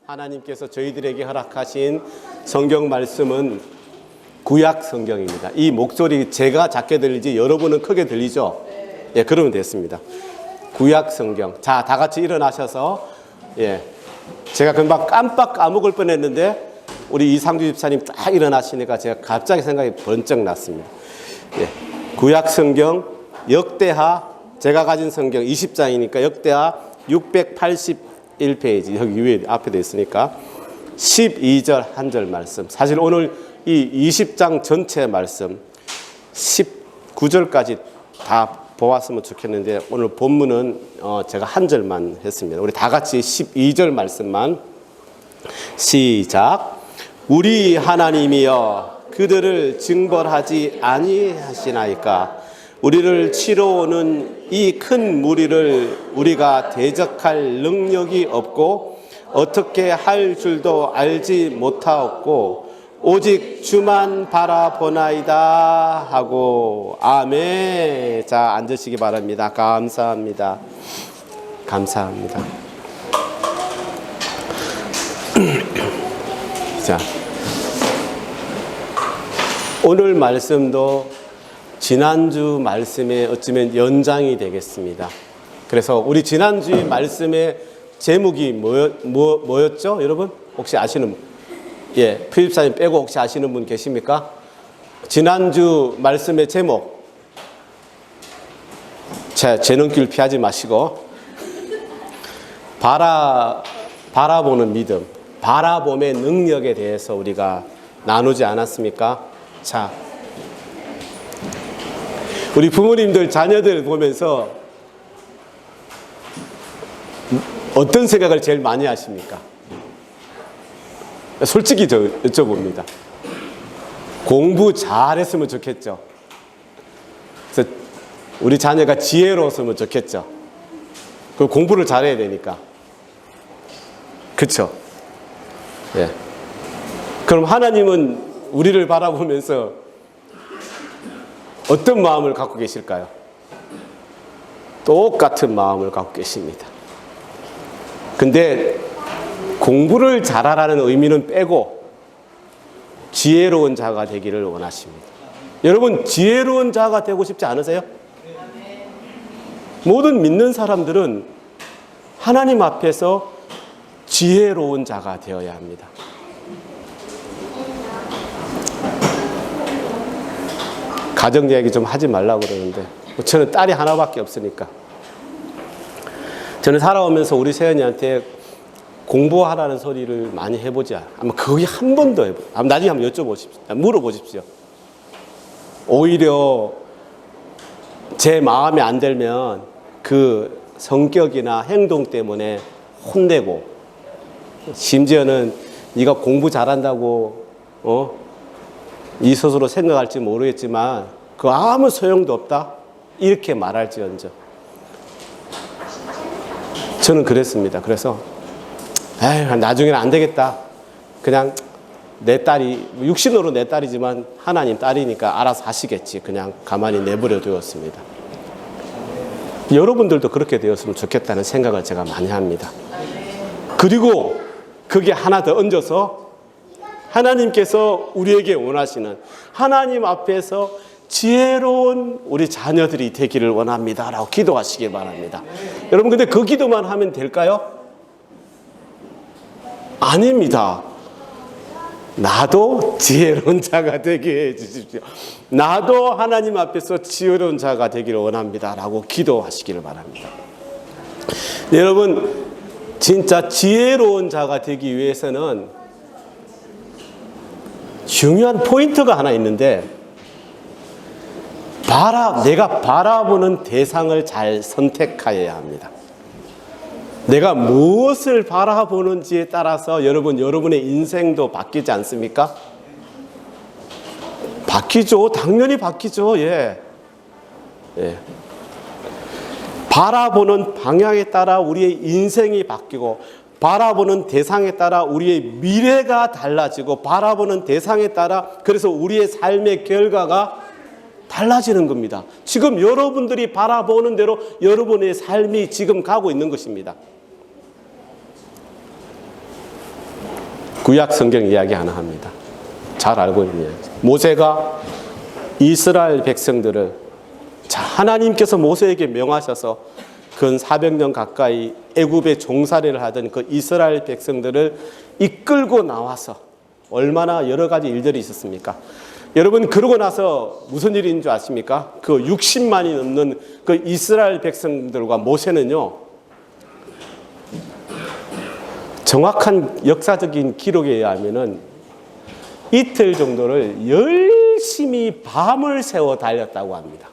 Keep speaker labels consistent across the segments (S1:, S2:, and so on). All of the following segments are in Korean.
S1: 하나님께서 저희들에게 허락하신 성경 말씀은 구약 성경입니다. 이 목소리 제가 작게 들리지 여러분은 크게 들리죠? 예, 그러면 됐습니다. 구약 성경. 자, 다 같이 일어나셔서, 예, 제가 금방 깜빡 까먹을 뻔했는데 우리 이상주 집사님 딱 일어나시니까 제가 갑자기 생각이 번쩍 났습니다. 예, 구약 성경 역대하, 제가 가진 성경 20장이니까 역대하 681페이지 여기 위에 앞에 돼 있으니까 12절 한 절 말씀. 사실 오늘 이 20장 전체 말씀 19절까지 다 보았으면 좋겠는데 오늘 본문은 제가 한 절만 했습니다. 우리 다 같이 12절 말씀만 시작. 우리 하나님이여 그들을 징벌하지 아니하시나이까. 우리를 치러오는 이 큰 무리를 우리가 대적할 능력이 없고 어떻게 할 줄도 알지 못하옵고 오직 주만 바라보나이다 하고. 아멘. 자, 앉으시기 바랍니다. 감사합니다. 감사합니다. 자, 오늘 말씀도 지난주 말씀의 어쩌면 연장이 되겠습니다. 그래서 우리 지난주의 말씀의 제목이 뭐였죠? 여러분 혹시 아시는 분? 예, 피집사님 빼고 혹시 아시는 분 계십니까? 지난주 말씀의 제목, 자, 재능길 피하지 마시고 바라보는 믿음, 바라봄의 능력에 대해서 우리가 나누지 않았습니까? 자, 우리 부모님들 자녀들 보면서 어떤 생각을 제일 많이 하십니까? 솔직히 저 여쭤봅니다. 공부 잘했으면 좋겠죠. 그래서 우리 자녀가 지혜로웠으면 좋겠죠. 그럼 공부를 잘해야 되니까. 그렇죠? 예. 그럼 하나님은 우리를 바라보면서 어떤 마음을 갖고 계실까요? 똑같은 마음을 갖고 계십니다. 근데 공부를 잘하라는 의미는 빼고 지혜로운 자가 되기를 원하십니다. 여러분, 지혜로운 자가 되고 싶지 않으세요? 모든 믿는 사람들은 하나님 앞에서 지혜로운 자가 되어야 합니다. 가정 이야기 좀 하지 말라고 그러는데 저는 딸이 하나밖에 없으니까. 저는 살아오면서 우리 세연이한테 공부하라는 소리를 많이 해보자. 아마 거의 한 번도 해보. 나중에 한번 여쭤보십시오. 물어보십시오. 오히려 제 마음에 안 들면 그 성격이나 행동 때문에 혼내고, 심지어는 네가 공부 잘한다고 이 스스로 생각할지 모르겠지만 그 아무 소용도 없다 이렇게 말할지언정. 저는 그랬습니다. 그래서 나중에는 안 되겠다. 그냥 내 딸이 육신으로 내 딸이지만 하나님 딸이니까 알아서 하시겠지. 그냥 가만히 내버려 두었습니다. 여러분들도 그렇게 되었으면 좋겠다는 생각을 제가 많이 합니다. 그리고 그게 하나 더 얹어서 하나님께서 우리에게 원하시는, 하나님 앞에서 지혜로운 우리 자녀들이 되기를 원합니다 라고 기도하시기 바랍니다. 여러분, 근데 그 기도만 하면 될까요? 아닙니다. 나도 지혜로운 자가 되게 해주십시오. 나도 하나님 앞에서 지혜로운 자가 되기를 원합니다 라고 기도하시기를 바랍니다. 여러분, 진짜 지혜로운 자가 되기 위해서는 중요한 포인트가 하나 있는데, 내가 바라보는 대상을 잘 선택하여야 합니다. 내가 무엇을 바라보는지에 따라서 여러분의 인생도 바뀌지 않습니까? 바뀌죠. 당연히 바뀌죠. 예. 바라보는 방향에 따라 우리의 인생이 바뀌고, 바라보는 대상에 따라 우리의 미래가 달라지고, 바라보는 대상에 따라 그래서 우리의 삶의 결과가 달라지는 겁니다. 지금 여러분들이 바라보는 대로 여러분의 삶이 지금 가고 있는 것입니다. 구약 성경 이야기 하나 합니다. 잘 알고 있는 이야기. 모세가 이스라엘 백성들을, 자, 하나님께서 모세에게 명하셔서 근 400년 가까이 애굽의 종살이를 하던 그 이스라엘 백성들을 이끌고 나와서 얼마나 여러 가지 일들이 있었습니까? 여러분, 그러고 나서 무슨 일인 줄 아십니까? 그 60만이 넘는 그 이스라엘 백성들과 모세는요, 정확한 역사적인 기록에 의하면은 이틀 정도를 열심히 밤을 새워 달렸다고 합니다.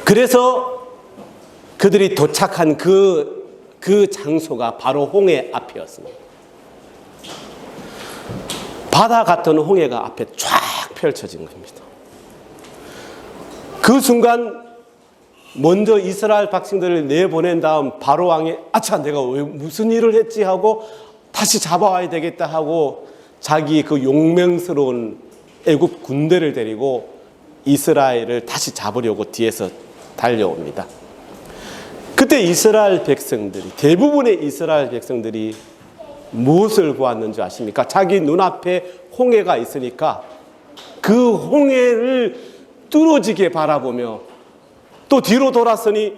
S1: 그래서 그들이 도착한 그 장소가 바로 홍해 앞이었습니다. 바다 같은 홍해가 앞에 쫙 펼쳐진 겁니다. 그 순간 먼저 이스라엘 백성들을 내보낸 다음 바로 왕이 아차, 내가 왜 무슨 일을 했지 하고 다시 잡아와야 되겠다 하고 자기 그 용맹스러운 애굽 군대를 데리고 이스라엘을 다시 잡으려고 뒤에서 달려옵니다. 그때 이스라엘 백성들이, 대부분의 이스라엘 백성들이 무엇을 보았는지 아십니까? 자기 눈앞에 홍해가 있으니까 그 홍해를 뚫어지게 바라보며 또 뒤로 돌아서니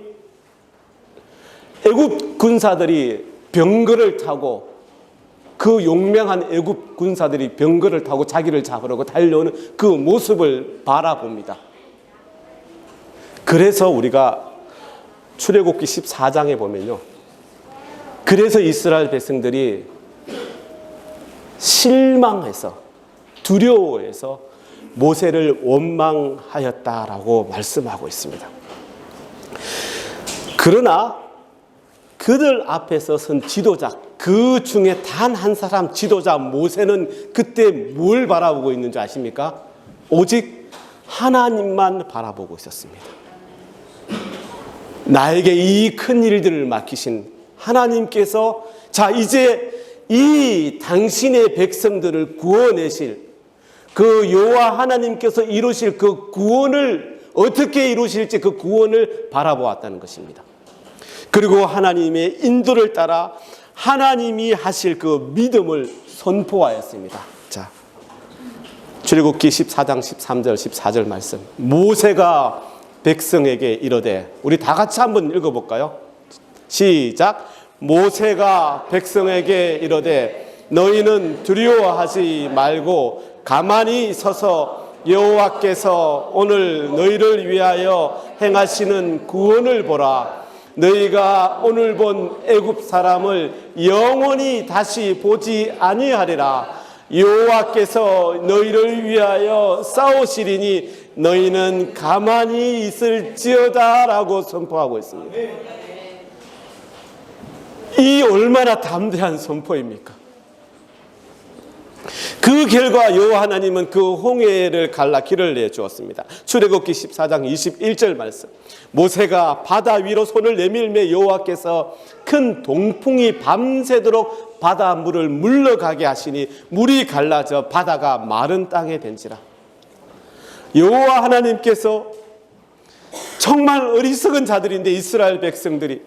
S1: 애굽 군사들이 병거를 타고, 그 용맹한 애굽 군사들이 병거를 타고 자기를 잡으려고 달려오는 그 모습을 바라봅니다. 그래서 우리가 출애굽기 14장에 보면요, 그래서 이스라엘 백성들이 실망해서, 두려워해서 모세를 원망하였다라고 말씀하고 있습니다. 그러나 그들 앞에서 선 지도자, 그 중에 단 한 사람 지도자 모세는 그때 뭘 바라보고 있는지 아십니까? 오직 하나님만 바라보고 있었습니다. 나에게 이 큰 일들을 맡기신 하나님께서, 자, 이제 이 당신의 백성들을 구원하실 그 여호와 하나님께서 이루실 그 구원을 어떻게 이루실지 그 구원을 바라보았다는 것입니다. 그리고 하나님의 인도를 따라 하나님이 하실 그 믿음을 선포하였습니다. 자, 출애굽기 14장 13절 14절 말씀. 모세가 백성에게 이르되, 우리 다 같이 한번 읽어볼까요? 시작. 모세가 백성에게 이르되 너희는 두려워하지 말고 가만히 서서 여호와께서 오늘 너희를 위하여 행하시는 구원을 보라. 너희가 오늘 본 애굽 사람을 영원히 다시 보지 아니하리라. 여호와께서 너희를 위하여 싸우시리니 너희는 가만히 있을지어다 라고 선포하고 있습니다. 이 얼마나 담대한 선포입니까? 그 결과 여호와 하나님은 그 홍해를 갈라 길을 내주었습니다. 출애굽기 14장 21절 말씀. 모세가 바다 위로 손을 내밀매 여호와께서 큰 동풍이 밤새도록 바다 물을 물러가게 하시니 물이 갈라져 바다가 마른 땅에 된지라. 여호와 하나님께서 정말 어리석은 자들인데 이스라엘 백성들이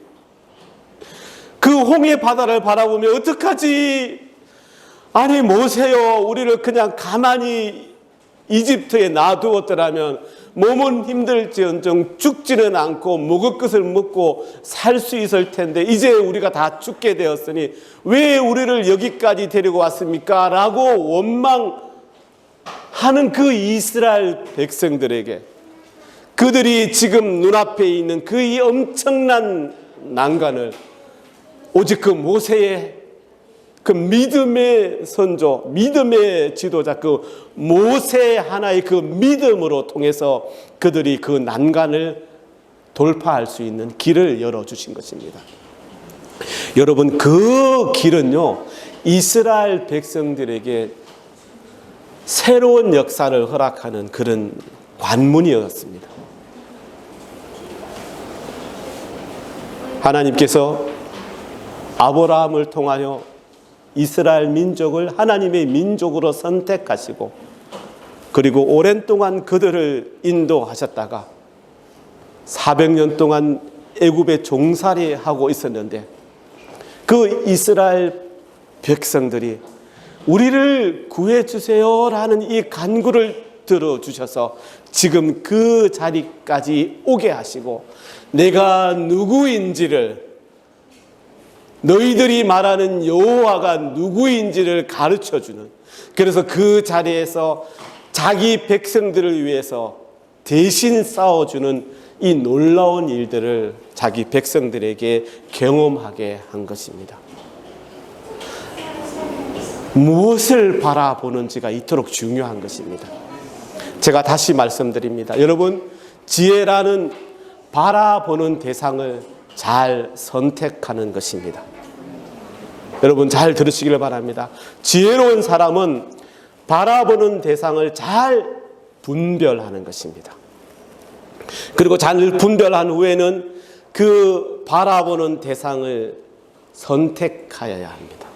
S1: 그 홍해 바다를 바라보며 어떡하지? 아니 모세여, 우리를 그냥 가만히 이집트에 놔두었더라면 몸은 힘들지언정 죽지는 않고 먹을 것을 먹고 살 수 있을 텐데 이제 우리가 다 죽게 되었으니 왜 우리를 여기까지 데리고 왔습니까? 라고 원망하는 그 이스라엘 백성들에게, 그들이 지금 눈앞에 있는 그 이 엄청난 난관을 오직 그 모세의 그 믿음의 선조, 믿음의 지도자, 그 모세 하나의 그 믿음으로 통해서 그들이 그 난간을 돌파할 수 있는 길을 열어주신 것입니다. 여러분, 그 길은요, 이스라엘 백성들에게 새로운 역사를 허락하는 그런 관문이었습니다. 하나님께서 아브라함을 통하여 이스라엘 민족을 하나님의 민족으로 선택하시고 그리고 오랜 동안 그들을 인도하셨다가 400년 동안 애굽에 종살이하고 있었는데, 그 이스라엘 백성들이 우리를 구해주세요라는 이 간구를 들어주셔서 지금 그 자리까지 오게 하시고 내가 누구인지를, 너희들이 말하는 여호와가 누구인지를 가르쳐주는, 그래서 그 자리에서 자기 백성들을 위해서 대신 싸워주는 이 놀라운 일들을 자기 백성들에게 경험하게 한 것입니다. 무엇을 바라보는지가 이토록 중요한 것입니다. 제가 다시 말씀드립니다. 여러분, 지혜라는 바라보는 대상을 잘 선택하는 것입니다. 여러분 잘 들으시기를 바랍니다. 지혜로운 사람은 바라보는 대상을 잘 분별하는 것입니다. 그리고 잘 분별한 후에는 그 바라보는 대상을 선택하여야 합니다.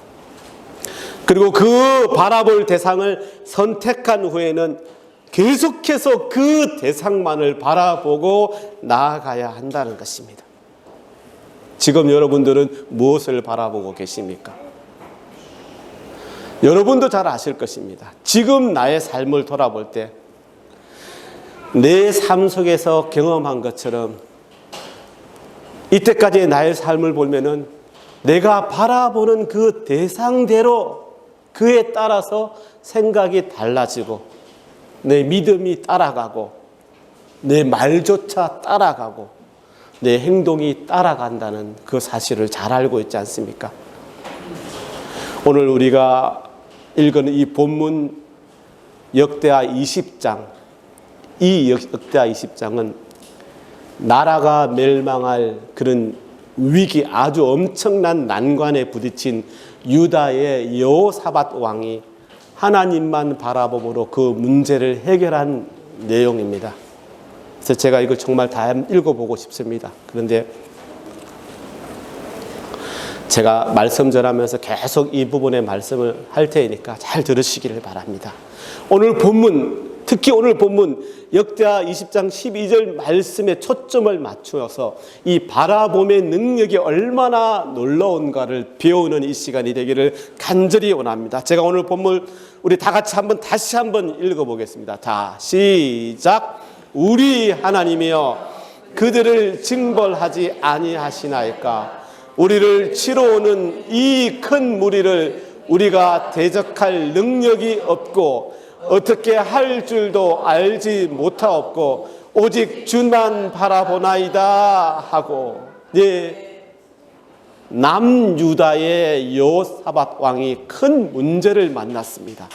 S1: 그리고 그 바라볼 대상을 선택한 후에는 계속해서 그 대상만을 바라보고 나아가야 한다는 것입니다. 지금 여러분들은 무엇을 바라보고 계십니까? 여러분도 잘 아실 것입니다. 지금 나의 삶을 돌아볼 때 내 삶 속에서 경험한 것처럼 이때까지의 나의 삶을 보면은 내가 바라보는 그 대상대로 그에 따라서 생각이 달라지고 내 믿음이 따라가고 내 말조차 따라가고 내 행동이 따라간다는 그 사실을 잘 알고 있지 않습니까? 오늘 우리가 읽은 이 본문 역대하 20장, 이 역대하 20장은 나라가 멸망할 그런 위기, 아주 엄청난 난관에 부딪힌 유다의 여호사밧 왕이 하나님만 바라봄으로 그 문제를 해결한 내용입니다. 그래서 제가 이걸 정말 다 읽어보고 싶습니다. 그런데 제가 말씀 전하면서 계속 이 부분의 말씀을 할 테니까 잘 들으시기를 바랍니다. 오늘 본문, 특히 오늘 본문 역대하 20장 12절 말씀에 초점을 맞추어서 이 바라봄의 능력이 얼마나 놀라운가를 배우는 이 시간이 되기를 간절히 원합니다. 제가 오늘 본문 우리 다 같이 다시 한번 읽어보겠습니다. 자, 시작. 우리 하나님이여 그들을 징벌하지 아니하시나이까? 우리를 치러 오는 이 큰 무리를 우리가 대적할 능력이 없고 어떻게 할 줄도 알지 못하옵고 오직 주만 바라보나이다 하고, 남유다의 여호사밧 왕이 큰 문제를 만났습니다.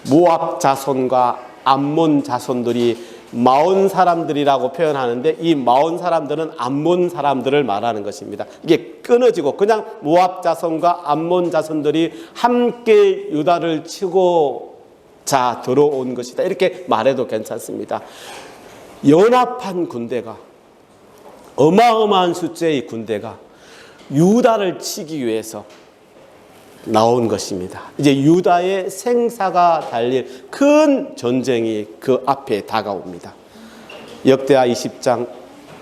S1: 모압 자손과 암몬 자손들이 마온 사람들이라고 표현하는데 이 마온 사람들은 암몬 사람들을 말하는 것입니다. 이게 끊어지고 그냥 모압 자손과 암몬 자손들이 함께 유다를 치고 자 들어온 것이다, 이렇게 말해도 괜찮습니다. 연합한 군대가, 어마어마한 숫자의 군대가 유다를 치기 위해서 나온 것입니다. 이제 유다의 생사가 달릴 큰 전쟁이 그 앞에 다가옵니다. 역대하 20장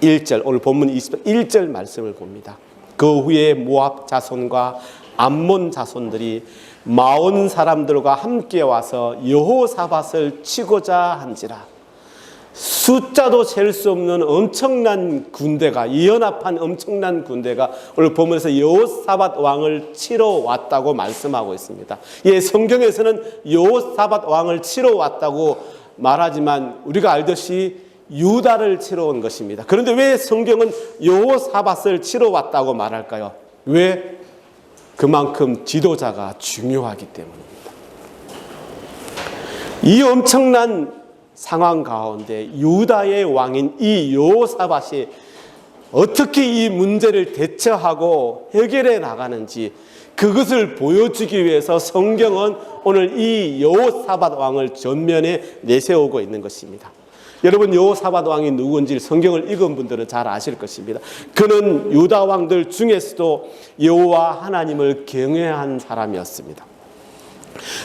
S1: 1절, 오늘 본문 20장 1절 말씀을 봅니다. 그 후에 모압 자손과 암몬 자손들이 마온 사람들과 함께 와서 여호사밧을 치고자 한지라. 숫자도 잴 수 없는 엄청난 군대가, 연합한 엄청난 군대가 오늘 보면서 여호사밧 왕을 치러 왔다고 말씀하고 있습니다. 예, 성경에서는 여호사밧 왕을 치러 왔다고 말하지만 우리가 알듯이 유다를 치러 온 것입니다. 그런데 왜 성경은 여호사밧을 치러 왔다고 말할까요? 왜? 그만큼 지도자가 중요하기 때문입니다. 이 엄청난 상황 가운데 유다의 왕인 이 여호사밧이 어떻게 이 문제를 대처하고 해결해 나가는지 그것을 보여주기 위해서 성경은 오늘 이 여호사밧 왕을 전면에 내세우고 있는 것입니다. 여러분, 여호사밧 왕이 누군지 성경을 읽은 분들은 잘 아실 것입니다. 그는 유다 왕들 중에서도 여호와 하나님을 경외한 사람이었습니다.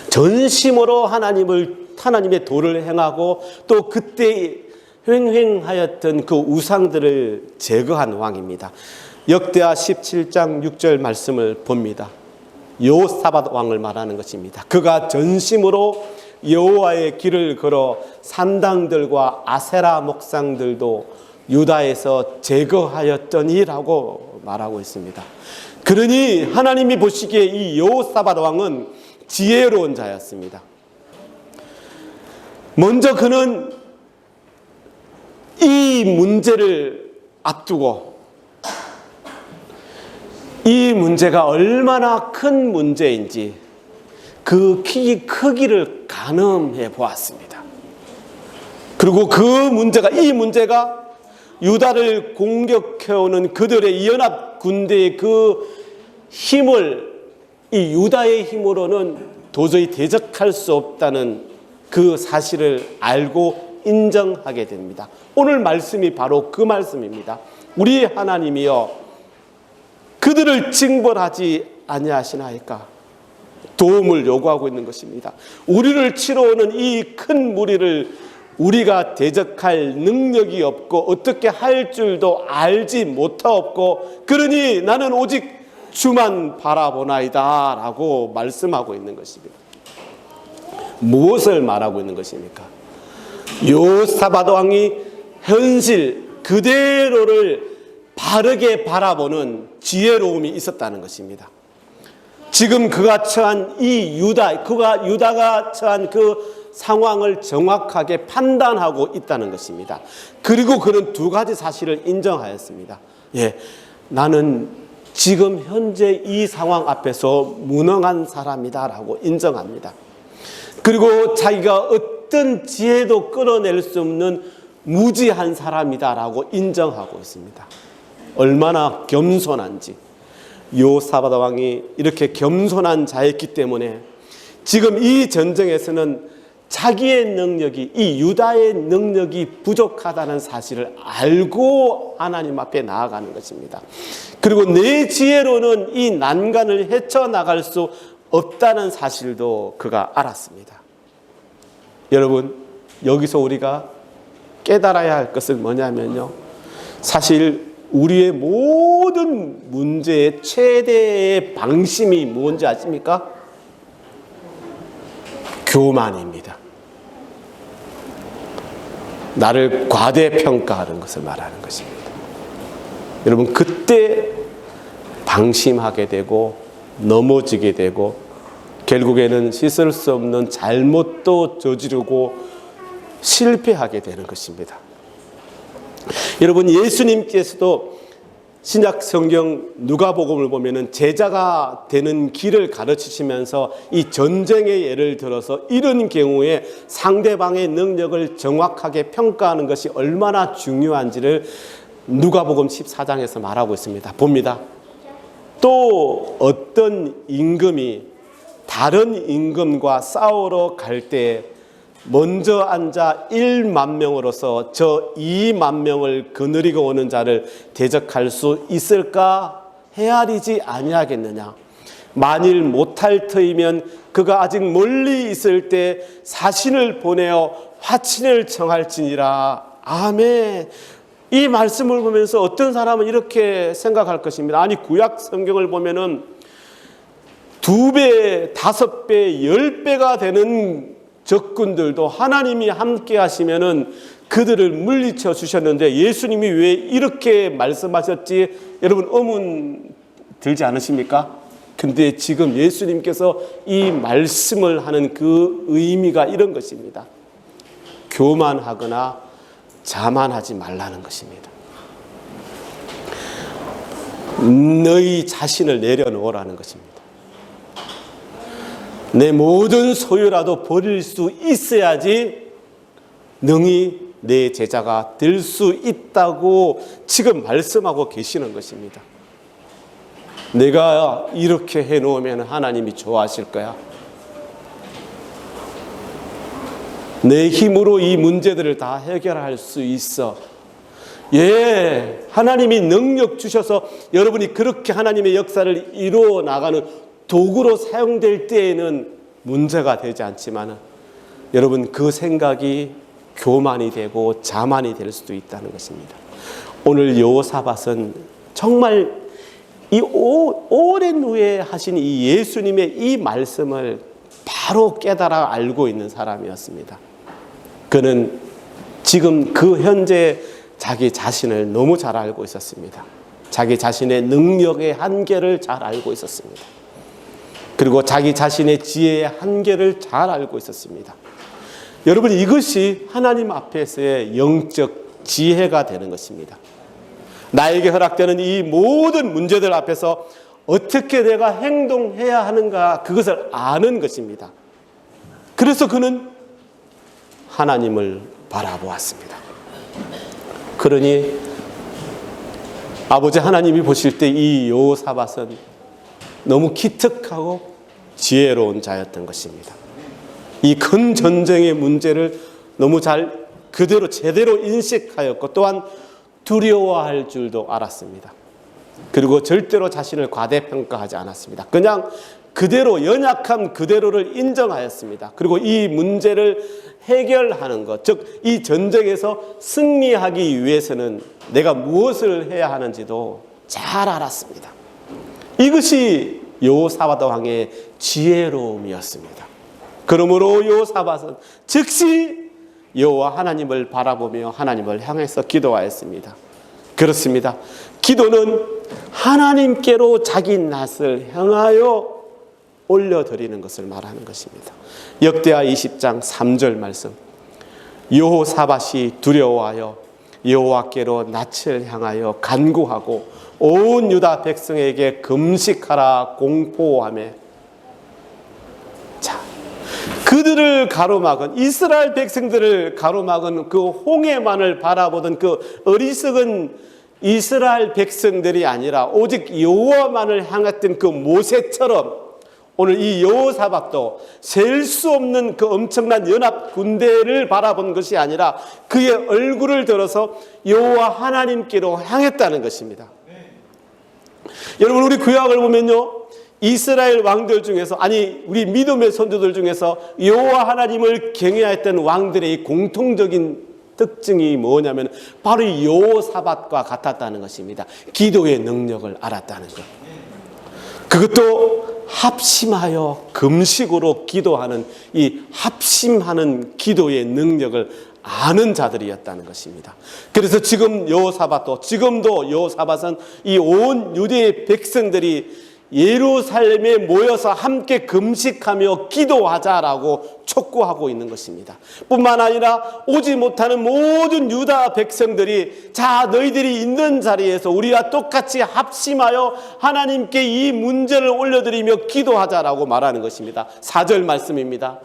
S1: 전심으로 하나님의 도를 행하고 또 그때 횡행하였던 그 우상들을 제거한 왕입니다. 역대하 17장 6절 말씀을 봅니다. 여호사밧 왕을 말하는 것입니다. 그가 전심으로 여호와의 길을 걸어 산당들과 아세라 목상들도 유다에서 제거하였더니라고 말하고 있습니다. 그러니 하나님이 보시기에 이 여호사밧 왕은 지혜로운 자였습니다. 먼저 그는 이 문제를 앞두고 이 문제가 얼마나 큰 문제인지 그 크기를 가늠해 보았습니다. 그리고 이 문제가 유다를 공격해오는 그들의 연합 군대의 그 힘을 이 유다의 힘으로는 도저히 대적할 수 없다는 그 사실을 알고 인정하게 됩니다. 오늘 말씀이 바로 그 말씀입니다. 우리 하나님이여 그들을 징벌하지 아니하시나이까? 도움을 요구하고 있는 것입니다. 우리를 치러 오는 이 큰 무리를 우리가 대적할 능력이 없고 어떻게 할 줄도 알지 못하옵고 그러니 나는 오직 주만 바라보나이다 라고 말씀하고 있는 것입니다. 무엇을 말하고 있는 것입니까? 여호사밧 왕이 현실 그대로를 바르게 바라보는 지혜로움이 있었다는 것입니다. 지금 그가 처한 유다가 처한 그 상황을 정확하게 판단하고 있다는 것입니다. 그리고 그는 두 가지 사실을 인정하였습니다. 나는 지금 현재 이 상황 앞에서 무능한 사람이다라고 인정합니다. 그리고 자기가 어떤 지혜도 끌어낼 수 없는 무지한 사람이다라고 인정하고 있습니다. 얼마나 겸손한지. 여호사밧 왕이 이렇게 겸손한 자였기 때문에 지금 이 전쟁에서는 자기의 능력이, 이 유다의 능력이 부족하다는 사실을 알고 하나님 앞에 나아가는 것입니다. 그리고 내 지혜로는 이 난간을 헤쳐나갈 수 없다는 사실도 그가 알았습니다. 여러분, 여기서 우리가 깨달아야 할 것은 뭐냐면요, 사실 우리의 모든 문제의 최대의 방심이 뭔지 아십니까? 교만입니다. 나를 과대평가하는 것을 말하는 것입니다. 여러분, 그때 방심하게 되고 넘어지게 되고 결국에는 씻을 수 없는 잘못도 저지르고 실패하게 되는 것입니다. 여러분, 예수님께서도 신약 성경 누가복음을 보면은 제자가 되는 길을 가르치시면서 이 전쟁의 예를 들어서 이런 경우에 상대방의 능력을 정확하게 평가하는 것이 얼마나 중요한지를 누가복음 14장에서 말하고 있습니다. 봅니다. 또 어떤 임금이 다른 임금과 싸우러 갈 때 먼저 앉아 1만 명으로서 저 2만 명을 거느리고 오는 자를 대적할 수 있을까? 헤아리지 아니하겠느냐? 만일 못할 터이면 그가 아직 멀리 있을 때 사신을 보내어 화친을 청할지니라. 아멘. 이 말씀을 보면서 어떤 사람은 이렇게 생각할 것입니다. 아니, 구약 성경을 보면은 2배, 5배, 10배가 되는 적군들도 하나님이 함께 하시면은 그들을 물리쳐 주셨는데 예수님이 왜 이렇게 말씀하셨지? 여러분, 의문 들지 않으십니까? 근데 지금 예수님께서 이 말씀을 하는 그 의미가 이런 것입니다. 교만하거나 자만하지 말라는 것입니다. 너희 자신을 내려놓으라는 것입니다. 내 모든 소유라도 버릴 수 있어야지 능히 내 제자가 될 수 있다고 지금 말씀하고 계시는 것입니다. 내가 이렇게 해놓으면 하나님이 좋아하실 거야. 내 힘으로 이 문제들을 다 해결할 수 있어. 하나님이 능력 주셔서 여러분이 그렇게 하나님의 역사를 이루어 나가는 도구로 사용될 때에는 문제가 되지 않지만 여러분, 그 생각이 교만이 되고 자만이 될 수도 있다는 것입니다. 오늘 여호사밧은 정말 이 오랜 후에 하신 이 예수님의 이 말씀을 바로 깨달아 알고 있는 사람이었습니다. 그는 지금 그 현재 자기 자신을 너무 잘 알고 있었습니다. 자기 자신의 능력의 한계를 잘 알고 있었습니다. 그리고 자기 자신의 지혜의 한계를 잘 알고 있었습니다. 여러분, 이것이 하나님 앞에서의 영적 지혜가 되는 것입니다. 나에게 허락되는 이 모든 문제들 앞에서 어떻게 내가 행동해야 하는가, 그것을 아는 것입니다. 그래서 그는 하나님을 바라보았습니다. 그러니 아버지 하나님이 보실 때 이 여호사밧은 너무 기특하고 지혜로운 자였던 것입니다. 이 큰 전쟁의 문제를 너무 잘 그대로 제대로 인식하였고 또한 두려워할 줄도 알았습니다. 그리고 절대로 자신을 과대평가하지 않았습니다. 그냥 그대로 연약함 그대로를 인정하였습니다. 그리고 이 문제를 해결하는 것, 즉 이 전쟁에서 승리하기 위해서는 내가 무엇을 해야 하는지도 잘 알았습니다. 이것이 여호사밧 왕의 지혜로움이었습니다. 그러므로 여호사밧은 즉시 여호와 하나님을 바라보며 하나님을 향해서 기도하였습니다. 그렇습니다. 기도는 하나님께로 자기 낯을 향하여 올려드리는 것을 말하는 것입니다. 역대하 20장 3절 말씀. 여호사밧이 두려워하여 여호와께로 낯을 향하여 간구하고 온 유다 백성에게 금식하라 공포하며, 자, 그들을 가로막은, 이스라엘 백성들을 가로막은 그 홍해만을 바라보던 그 어리석은 이스라엘 백성들이 아니라 오직 여호와만을 향했던 그 모세처럼 오늘 이 여호사밧도 셀 수 없는 그 엄청난 연합 군대를 바라본 것이 아니라 그의 얼굴을 들어서 여호와 하나님께로 향했다는 것입니다. 여러분, 우리 구약을 보면요, 이스라엘 왕들 중에서, 아니 우리 믿음의 선조들 중에서 여호와 하나님을 경외했던 왕들의 공통적인 특징이 뭐냐면 바로 이 여호사밧과 같았다는 것입니다. 기도의 능력을 알았다는 것. 그것도 합심하여 금식으로 기도하는 이 합심하는 기도의 능력을 아는 자들이었다는 것입니다. 그래서 지금도 여호사밧은 이 온 유대의 백성들이 예루살렘에 모여서 함께 금식하며 기도하자라고 촉구하고 있는 것입니다. 뿐만 아니라 오지 못하는 모든 유다 백성들이 자, 너희들이 있는 자리에서 우리와 똑같이 합심하여 하나님께 이 문제를 올려드리며 기도하자라고 말하는 것입니다. 4절 말씀입니다.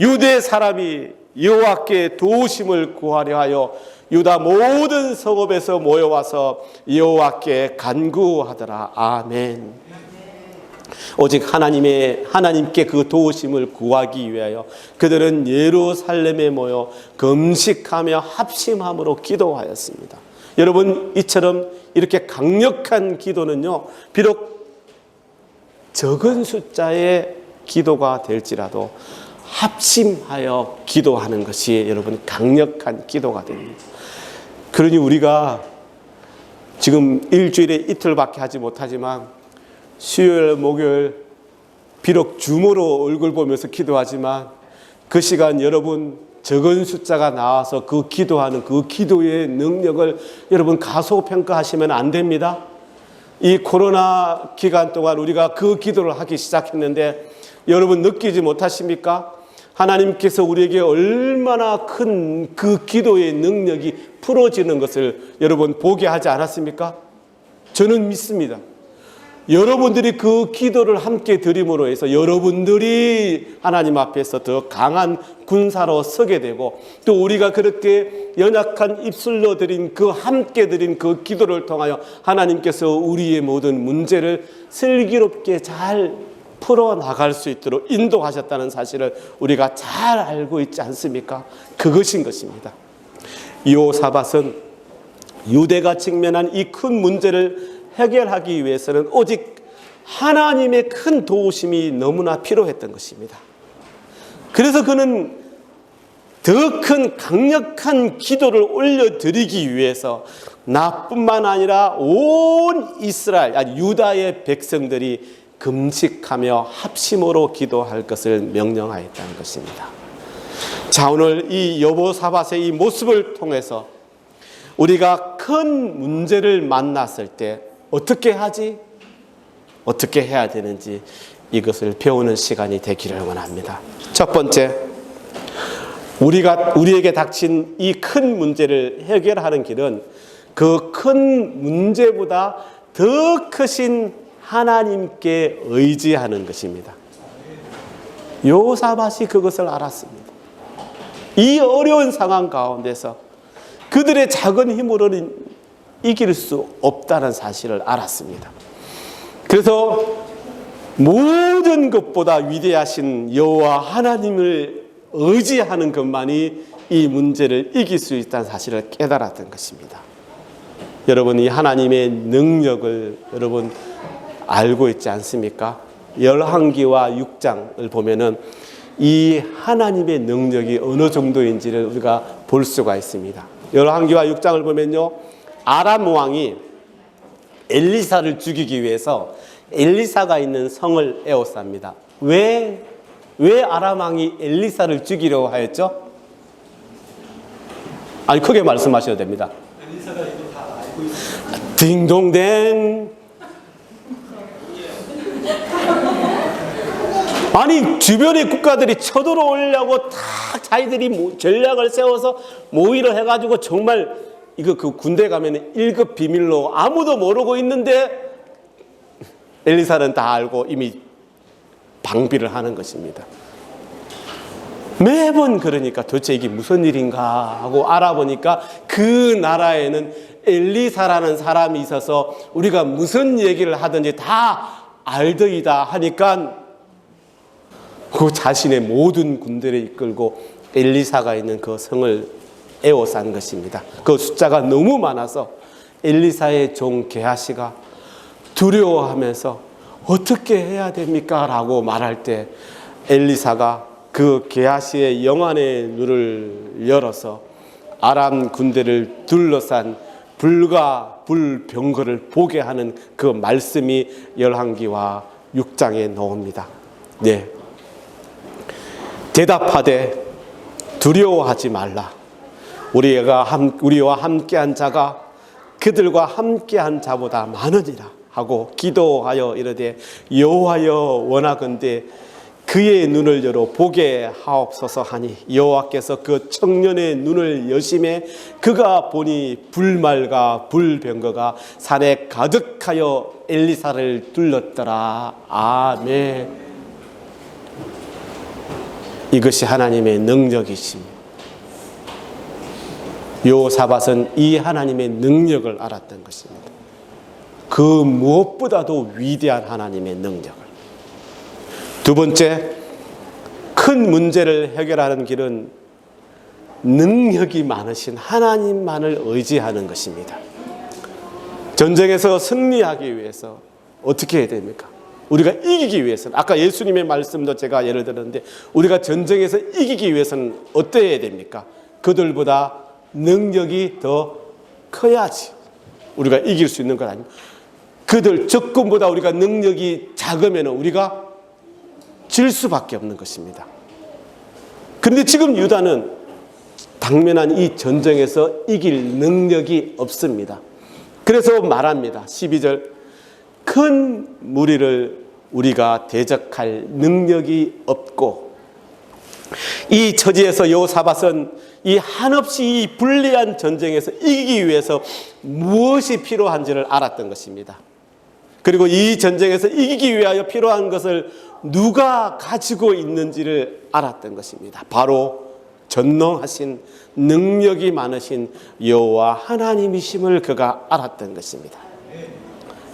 S1: 유대 사람이 여호와께 도우심을 구하려 하여 유다 모든 성읍에서 모여와서 여호와께 간구하더라. 아멘. 오직 하나님께 그 도우심을 구하기 위하여 그들은 예루살렘에 모여 금식하며 합심함으로 기도하였습니다. 여러분, 이처럼 이렇게 강력한 기도는요, 비록 적은 숫자의 기도가 될지라도 합심하여 기도하는 것이 여러분 강력한 기도가 됩니다. 그러니 우리가 지금 일주일에 이틀밖에 하지 못하지만 수요일, 목요일 비록 줌으로 얼굴 보면서 기도하지만 그 시간 여러분 적은 숫자가 나와서 그 기도하는 그 기도의 능력을 여러분 가소평가하시면 안 됩니다. 이 코로나 기간 동안 우리가 그 기도를 하기 시작했는데 여러분 느끼지 못하십니까? 하나님께서 우리에게 얼마나 큰 그 기도의 능력이 풀어지는 것을 여러분 보게 하지 않았습니까? 저는 믿습니다. 여러분들이 그 기도를 함께 드림으로 해서 여러분들이 하나님 앞에서 더 강한 군사로 서게 되고 또 우리가 그렇게 연약한 입술로 드린 그 함께 드린 그 기도를 통하여 하나님께서 우리의 모든 문제를 슬기롭게 잘 풀어나갈 수 있도록 인도하셨다는 사실을 우리가 잘 알고 있지 않습니까? 그것인 것입니다. 여호사밧은 유대가 직면한 이 큰 문제를 해결하기 위해서는 오직 하나님의 큰 도우심이 너무나 필요했던 것입니다. 그래서 그는 더 큰 강력한 기도를 올려드리기 위해서 나뿐만 아니라 온 이스라엘, 아니 유다의 백성들이 금식하며 합심으로 기도할 것을 명령하였다는 것입니다. 자, 오늘 이 여호사밧의 이 모습을 통해서 우리가 큰 문제를 만났을 때 어떻게 하지? 어떻게 해야 되는지 이것을 배우는 시간이 되기를 원합니다. 첫 번째, 우리에게 닥친 이 큰 문제를 해결하는 길은 그 큰 문제보다 더 크신 하나님께 의지하는 것입니다. 여호사밧이 그것을 알았습니다. 이 어려운 상황 가운데서 그들의 작은 힘으로는 이길 수 없다는 사실을 알았습니다. 그래서 모든 것보다 위대하신 여호와 하나님을 의지하는 것만이 이 문제를 이길 수 있다는 사실을 깨달았던 것입니다. 여러분, 이 하나님의 능력을 여러분 알고 있지 않습니까? 열왕기와 6장을 보면은 이 하나님의 능력이 어느 정도인지를 우리가 볼 수가 있습니다. 열왕기와 6장을 보면요, 아람 왕이 엘리사를 죽이기 위해서 엘리사가 있는 성을 에워쌉니다. 왜 아람 왕이 엘리사를 죽이려고 하였죠? 아니, 크게 말씀하셔도 됩니다.
S2: 엘리사가 이거 다 알고 있어요.
S1: 딩동댕. 아니, 주변의 국가들이 쳐들어오려고 다 자기들이 전략을 세워서 모의를 해가지고 정말 이거 그 군대 가면 1급 비밀로 아무도 모르고 있는데 엘리사는 다 알고 이미 방비를 하는 것입니다. 매번 그러니까 도대체 이게 무슨 일인가 하고 알아보니까 그 나라에는 엘리사라는 사람이 있어서 우리가 무슨 얘기를 하든지 다 알더이다 하니까 그 자신의 모든 군대를 이끌고 엘리사가 있는 그 성을 에워싼 것입니다. 그 숫자가 너무 많아서 엘리사의 종 게하시가 두려워하면서 어떻게 해야 됩니까? 라고 말할 때 엘리사가 그 게하시의 영안의 눈을 열어서 아람 군대를 둘러싼 불과 불병거를 보게 하는 그 말씀이 열왕기와 6장에 나옵니다. 네. 대답하되 두려워하지 말라. 우리와 함께한 자가 그들과 함께한 자보다 많으니라 하고 기도하여 이르되 여호와여 원하건대 그의 눈을 열어 보게 하옵소서 하니 여호와께서 그 청년의 눈을 여심해 그가 보니 불말과 불병거가 산에 가득하여 엘리사를 둘렀더라. 아멘. 이것이 하나님의 능력이십니다. 여호사밧은 이 하나님의 능력을 알았던 것입니다. 그 무엇보다도 위대한 하나님의 능력을. 두 번째, 큰 문제를 해결하는 길은 능력이 많으신 하나님만을 의지하는 것입니다. 전쟁에서 승리하기 위해서 어떻게 해야 됩니까? 우리가 이기기 위해서는, 아까 예수님의 말씀도 제가 예를 들었는데, 우리가 전쟁에서 이기기 위해서는 어때야 됩니까? 그들보다 능력이 더 커야지 우리가 이길 수 있는 것 아닙니까? 그들 적군보다 우리가 능력이 작으면 우리가 질 수밖에 없는 것입니다. 그런데 지금 유다는 당면한 이 전쟁에서 이길 능력이 없습니다. 그래서 말합니다. 12절, 큰 무리를 우리가 대적할 능력이 없고, 이 처지에서 여호사밧은 이 한없이 이 불리한 전쟁에서 이기기 위해서 무엇이 필요한지를 알았던 것입니다. 그리고 이 전쟁에서 이기기 위하여 필요한 것을 누가 가지고 있는지를 알았던 것입니다. 바로 전능하신 능력이 많으신 여호와 하나님이심을 그가 알았던 것입니다.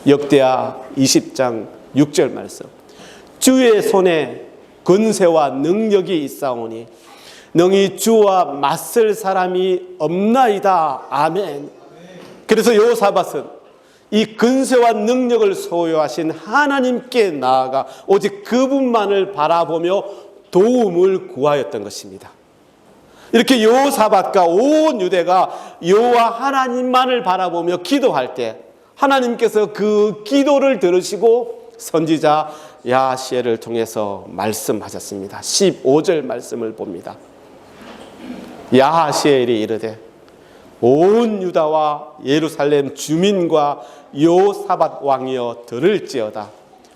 S1: 역대하 20장 6절 말씀, 주의 손에 권세와 능력이 있사오니 능히 주와 맞설 사람이 없나이다. 아멘. 그래서 여호사밧은 이 권세와 능력을 소유하신 하나님께 나아가 오직 그분만을 바라보며 도움을 구하였던 것입니다. 이렇게 여호사밧과 온 유대가 여호와 하나님만을 바라보며 기도할 때 하나님께서 그 기도를 들으시고 선지자 야시엘을 통해서 말씀하셨습니다. 15절 말씀을 봅니다. 야시엘이 이르되 온 유다와 예루살렘 주민과 여호사밧 왕이여 들을지어다.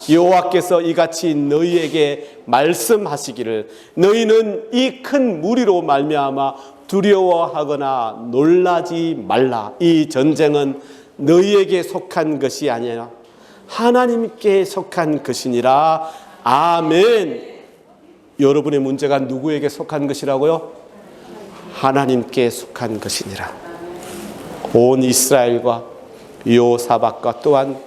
S1: 여호와께서 이같이 너희에게 말씀하시기를 너희는 이 큰 무리로 말미암아 두려워하거나 놀라지 말라. 이 전쟁은 너희에게 속한 것이 아니라 하나님께 속한 것이니라. 아멘. 여러분의 문제가 누구에게 속한 것이라고요? 하나님께 속한 것이니라. 온 이스라엘과 여호사밧과 또한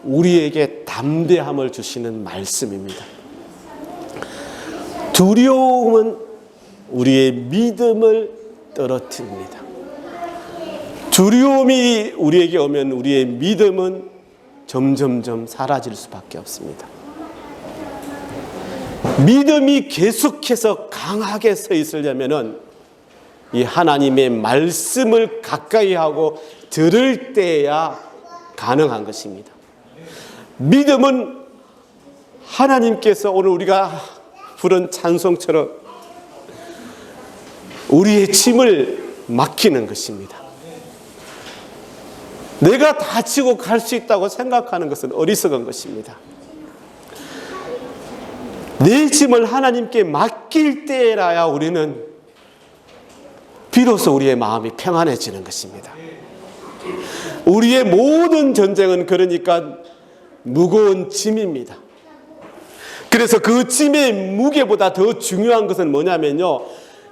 S1: 우리에게 담대함을 주시는 말씀입니다. 두려움은 우리의 믿음을 떨어뜨립니다. 두려움이 우리에게 오면 우리의 믿음은 점점점 사라질 수밖에 없습니다. 믿음이 계속해서 강하게 서 있으려면은 이 하나님의 말씀을 가까이 하고 들을 때야 가능한 것입니다. 믿음은 하나님께서 오늘 우리가 부른 찬송처럼 우리의 짐을 맡기는 것입니다. 내가 다 지고 갈 수 있다고 생각하는 것은 어리석은 것입니다. 내 짐을 하나님께 맡길 때라야 우리는 비로소 우리의 마음이 평안해지는 것입니다. 우리의 모든 전쟁은 그러니까 무거운 짐입니다. 그래서 그 짐의 무게보다 더 중요한 것은 뭐냐면요,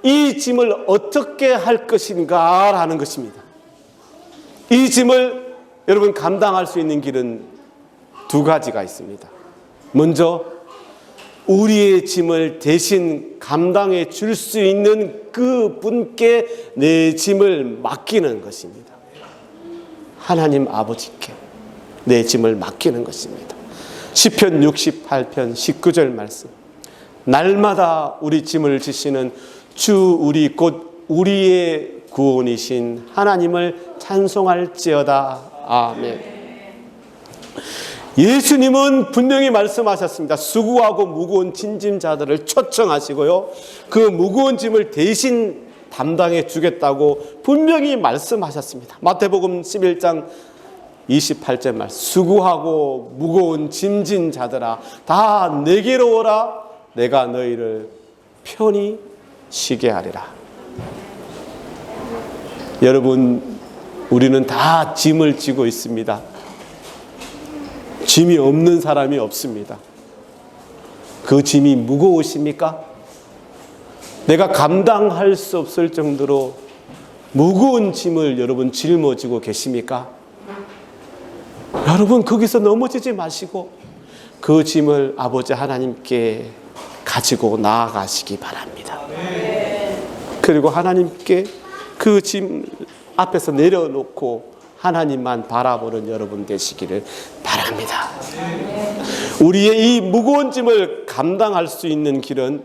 S1: 이 짐을 어떻게 할 것인가라는 것입니다. 이 짐을 여러분 감당할 수 있는 길은 두 가지가 있습니다. 먼저 우리의 짐을 대신 감당해 줄 수 있는 그 분께 내 짐을 맡기는 것입니다. 하나님 아버지께 내 짐을 맡기는 것입니다. 시편 68편 19절 말씀. 날마다 우리 짐을 지시는 주 우리 곧 우리의 구원이신 하나님을 찬송할지어다. 아멘. 예수님은 분명히 말씀하셨습니다. 수고하고 무거운 짐자들을 초청하시고요, 그 무거운 짐을 대신 담당해 주겠다고 분명히 말씀하셨습니다. 마태복음 11장 28절 말씀. 수고하고 무거운 짐진 자들아 다 내게로 오라. 내가 너희를 편히 쉬게 하리라. 여러분, 우리는 다 짐을 지고 있습니다. 짐이 없는 사람이 없습니다. 그 짐이 무거우십니까? 내가 감당할 수 없을 정도로 무거운 짐을 여러분 짊어지고 계십니까? 여러분, 거기서 넘어지지 마시고 그 짐을 아버지 하나님께 가지고 나아가시기 바랍니다. 그리고 하나님께 그 짐 앞에서 내려놓고 하나님만 바라보는 여러분 되시기를 바랍니다. 우리의 이 무거운 짐을 감당할 수 있는 길은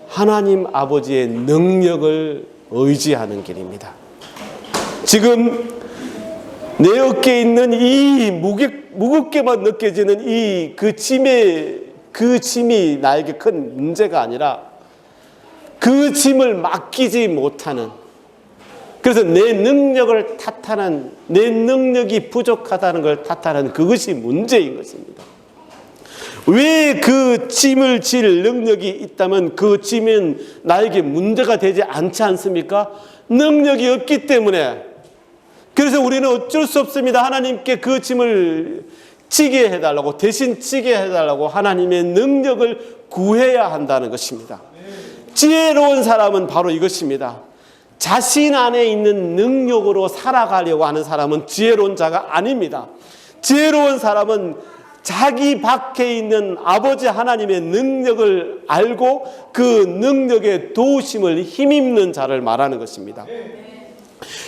S1: 하나님 아버지의 능력을 의지하는 길입니다. 지금 내 어깨에 있는 이 무겁게만 느껴지는 그 짐이 나에게 큰 문제가 아니라 그 짐을 맡기지 못하는, 그래서 내 능력을 탓하는, 내 능력이 부족하다는 걸 탓하는 그것이 문제인 것입니다. 왜 그 짐을 질 능력이 있다면 그 짐은 나에게 문제가 되지 않지 않습니까? 능력이 없기 때문에. 그래서 우리는 어쩔 수 없습니다. 하나님께 그 짐을 지게 해달라고, 대신 지게 해달라고 하나님의 능력을 구해야 한다는 것입니다. 지혜로운 사람은 바로 이것입니다. 자신 안에 있는 능력으로 살아가려고 하는 사람은 지혜로운 자가 아닙니다. 지혜로운 사람은 자기 밖에 있는 아버지 하나님의 능력을 알고 그 능력의 도우심을 힘입는 자를 말하는 것입니다.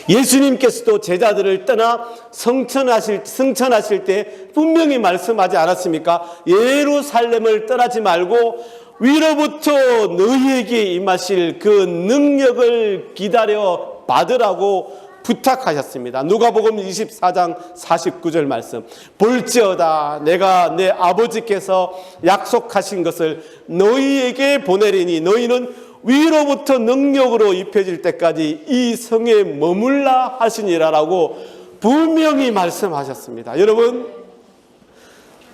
S1: 예수님께서도 제자들을 떠나 승천하실 때 분명히 말씀하지 않았습니까? 예루살렘을 떠나지 말고 위로부터 너희에게 임하실 그 능력을 기다려 받으라고 부탁하셨습니다. 누가복음 24장 49절 말씀. 볼지어다 내가 내 아버지께서 약속하신 것을 너희에게 보내리니 너희는 위로부터 능력으로 입혀질 때까지 이 성에 머물라 하시니라라고 분명히 말씀하셨습니다. 여러분,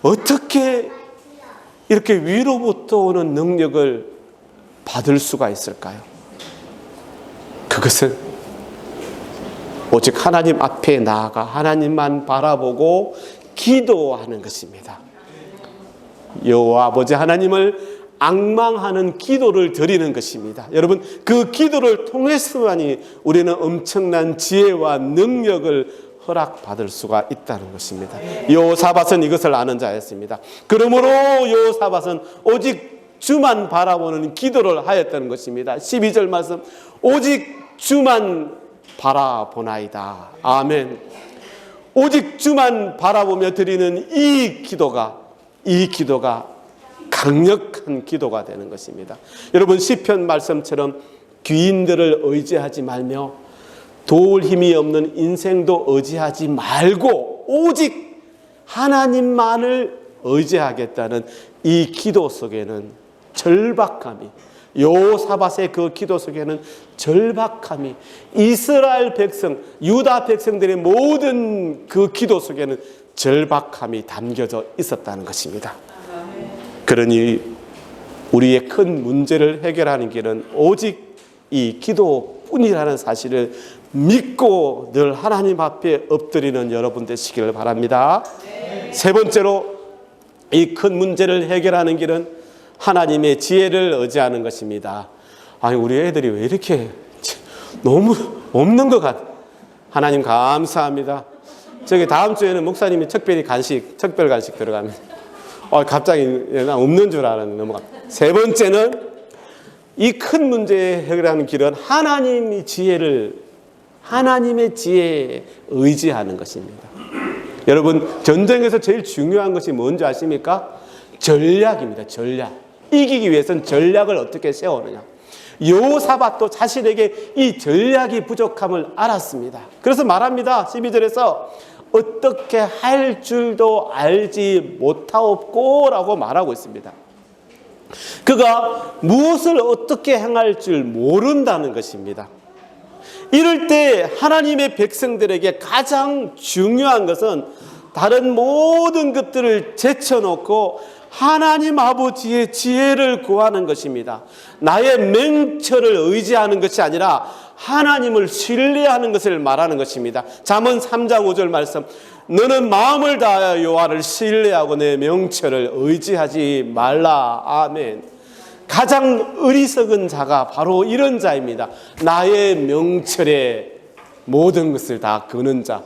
S1: 어떻게 이렇게 위로부터 오는 능력을 받을 수가 있을까요? 그것은 오직 하나님 앞에 나아가 하나님만 바라보고 기도하는 것입니다. 여호와 아버지 하나님을 앙망하는 기도를 드리는 것입니다. 여러분, 그 기도를 통해서만이 우리는 엄청난 지혜와 능력을 허락받을 수가 있다는 것입니다. 여호사밧은 이것을 아는 자였습니다. 그러므로 여호사밧은 오직 주만 바라보는 기도를 하였다는 것입니다. 12절 말씀, 오직 주만 바라보나이다. 아멘. 오직 주만 바라보며 드리는 이 기도가 강력한 기도가 되는 것입니다. 여러분, 시편 말씀처럼 귀인들을 의지하지 말며 도울 힘이 없는 인생도 의지하지 말고 오직 하나님만을 의지하겠다는 이 기도 속에는 절박함이, 여호사밧의 그 기도 속에는 절박함이, 이스라엘 백성, 유다 백성들의 모든 그 기도 속에는 절박함이 담겨져 있었다는 것입니다. 그러니 우리의 큰 문제를 해결하는 길은 오직 이 기도뿐이라는 사실을 믿고 늘 하나님 앞에 엎드리는 여러분 되시기를 바랍니다. 세 번째로 이 큰 문제를 해결하는 길은 하나님의 지혜를 의지하는 것입니다. 아니, 우리 애들이 왜 이렇게 너무 없는 것 같아. 하나님 감사합니다. 저기 다음 주에는 목사님이 특별 간식 들어갑니다. 갑자기 나 없는 줄 알았는데 넘어갑니다. 세 번째는 이 큰 문제 해결하는 길은 하나님의 지혜에 의지하는 것입니다. 여러분, 전쟁에서 제일 중요한 것이 뭔지 아십니까? 전략입니다. 전략. 이기기 위해서는 전략을 어떻게 세우느냐. 여호사밧도 자신에게 이 전략이 부족함을 알았습니다. 그래서 말합니다. 12절에서 어떻게 할 줄도 알지 못하옵고 라고 말하고 있습니다. 그가 무엇을 어떻게 행할 줄 모른다는 것입니다. 이럴 때 하나님의 백성들에게 가장 중요한 것은 다른 모든 것들을 제쳐놓고 하나님 아버지의 지혜를 구하는 것입니다. 나의 맹철을 의지하는 것이 아니라 하나님을 신뢰하는 것을 말하는 것입니다. 잠언 3장 5절 말씀, 너는 마음을 다하여 여호와를 신뢰하고 내 명철을 의지하지 말라. 아멘. 가장 어리석은 자가 바로 이런 자입니다. 나의 명철에 모든 것을 다 거는 자,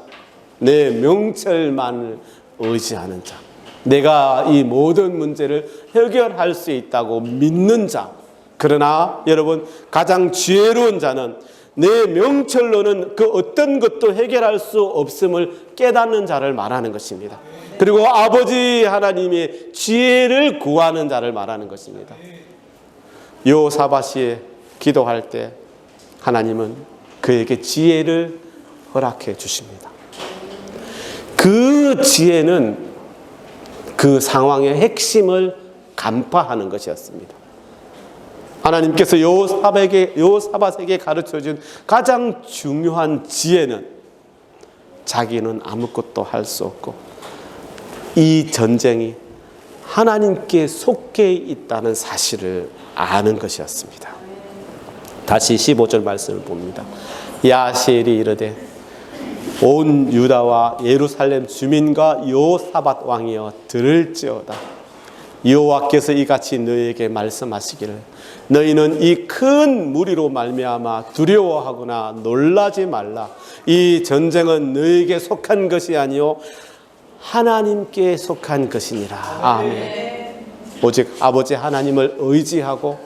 S1: 내 명철만을 의지하는 자, 내가 이 모든 문제를 해결할 수 있다고 믿는 자. 그러나 여러분, 가장 지혜로운 자는 내 명철로는 그 어떤 것도 해결할 수 없음을 깨닫는 자를 말하는 것입니다. 그리고 아버지 하나님의 지혜를 구하는 자를 말하는 것입니다. 여호사밧이 기도할 때 하나님은 그에게 지혜를 허락해 주십니다. 그 지혜는 그 상황의 핵심을 간파하는 것이었습니다. 하나님께서 여호사밧에게 가르쳐준 가장 중요한 지혜는 자기는 아무것도 할 수 없고 이 전쟁이 하나님께 속해 있다는 사실을 아는 것이었습니다. 다시 15절 말씀을 봅니다. 야시엘이 이르되 온 유다와 예루살렘 주민과 여호사밧 왕이여 들을지어다. 여호와께서 이같이 너희에게 말씀하시기를 너희는 이 큰 무리로 말미암아 두려워하거나 놀라지 말라. 이 전쟁은 너희에게 속한 것이 아니요 하나님께 속한 것이니라. 아멘. 오직 아버지 하나님을 의지하고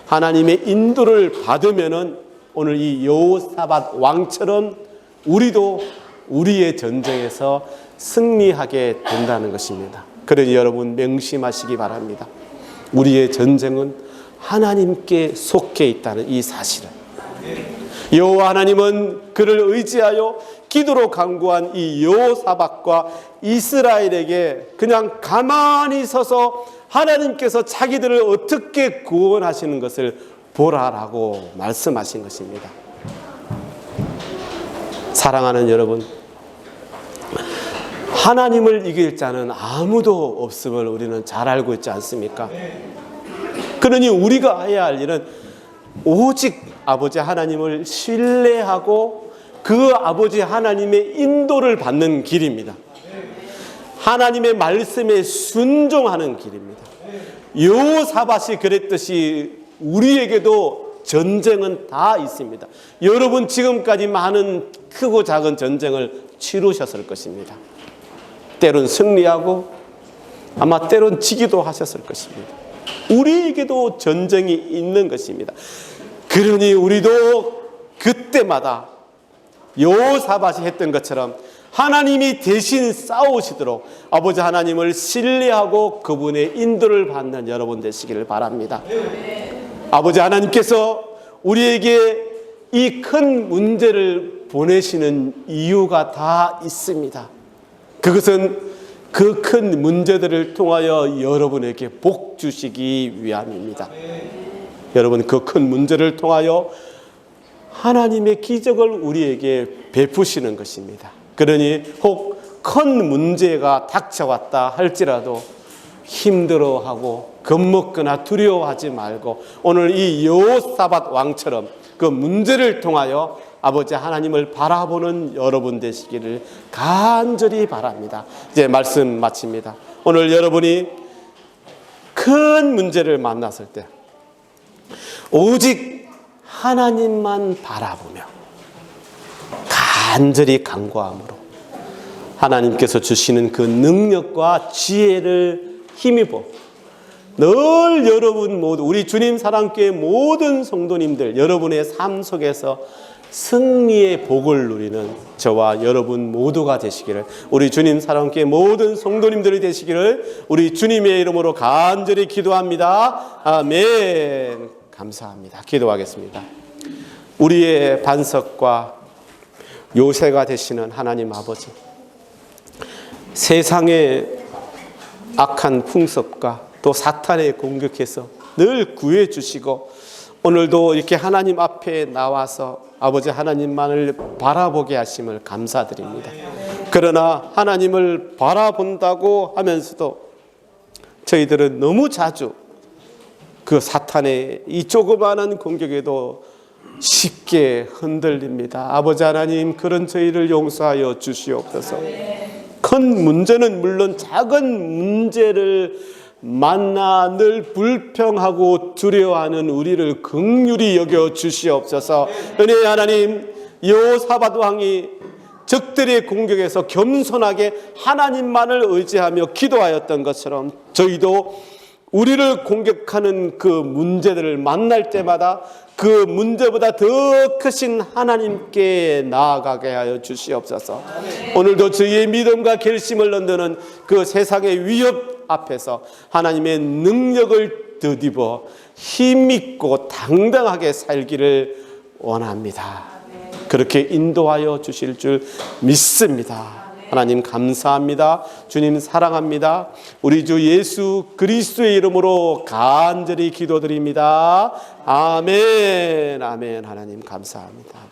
S1: 하나님의 인도를 받으면은 오늘 이 여호사밧 왕처럼 우리도 우리의 전쟁에서 승리하게 된다는 것입니다. 그러니 여러분 명심하시기 바랍니다. 우리의 전쟁은 하나님께 속해 있다는 이 사실을. 여호와 하나님은 그를 의지하여 기도로 간구한 이 여호사밧과 이스라엘에게 그냥 가만히 서서 하나님께서 자기들을 어떻게 구원하시는 것을 보라라고 말씀하신 것입니다. 사랑하는 여러분, 하나님을 이길 자는 아무도 없음을 우리는 잘 알고 있지 않습니까? 그러니 우리가 해야 할 일은 오직 아버지 하나님을 신뢰하고 그 아버지 하나님의 인도를 받는 길입니다. 하나님의 말씀에 순종하는 길입니다. 여호사밧이 그랬듯이 우리에게도 전쟁은 다 있습니다. 여러분 지금까지 많은 크고 작은 전쟁을 치르셨을 것입니다. 때론 승리하고 아마 때론 지기도 하셨을 것입니다. 우리에게도 전쟁이 있는 것입니다. 그러니 우리도 그때마다 여호사밧이 했던 것처럼 하나님이 대신 싸우시도록 아버지 하나님을 신뢰하고 그분의 인도를 받는 여러분 되시기를 바랍니다. 아버지 하나님께서 우리에게 이 큰 문제를 보내시는 이유가 다 있습니다. 그것은 그 큰 문제들을 통하여 여러분에게 복 주시기 위함입니다. 여러분 그 큰 문제를 통하여 하나님의 기적을 우리에게 베푸시는 것입니다. 그러니 혹 큰 문제가 닥쳐왔다 할지라도 힘들어하고 겁먹거나 두려워하지 말고 오늘 이 여호사밧 왕처럼 그 문제를 통하여 아버지 하나님을 바라보는 여러분 되시기를 간절히 바랍니다. 이제 말씀 마칩니다. 오늘 여러분이 큰 문제를 만났을 때 오직 하나님만 바라보며 간절히 간구함으로 하나님께서 주시는 그 능력과 지혜를 힘입어 늘 여러분 모두 우리 주님 사랑교회 모든 성도님들 여러분의 삶 속에서 승리의 복을 누리는 저와 여러분 모두가 되시기를 우리 주님 사랑교회 모든 성도님들이 되시기를 우리 주님의 이름으로 간절히 기도합니다. 아멘. 감사합니다. 기도하겠습니다. 우리의 반석과 요새가 되시는 하나님 아버지, 세상의 악한 풍습과 또 사탄의 공격에서 늘 구해 주시고 오늘도 이렇게 하나님 앞에 나와서 아버지 하나님만을 바라보게 하심을 감사드립니다. 그러나 하나님을 바라본다고 하면서도 저희들은 너무 자주 그 사탄의 이 조그마한 공격에도 쉽게 흔들립니다. 아버지 하나님 그런 저희를 용서하여 주시옵소서. 큰 문제는 물론 작은 문제를 만나 늘 불평하고 두려워하는 우리를 긍휼히 여겨 주시옵소서. 은혜의 하나님, 여호사밧 왕이 적들의 공격에서 겸손하게 하나님만을 의지하며 기도하였던 것처럼 저희도 우리를 공격하는 그 문제들을 만날 때마다 그 문제보다 더 크신 하나님께 나아가게 하여 주시옵소서. 오늘도 저희의 믿음과 결심을 흔드는 그 세상의 위협 앞에서 하나님의 능력을 덧입어 힘있고 당당하게 살기를 원합니다. 그렇게 인도하여 주실 줄 믿습니다. 하나님 감사합니다. 주님 사랑합니다. 우리 주 예수 그리스도의 이름으로 간절히 기도드립니다. 아멘. 아멘. 하나님 감사합니다.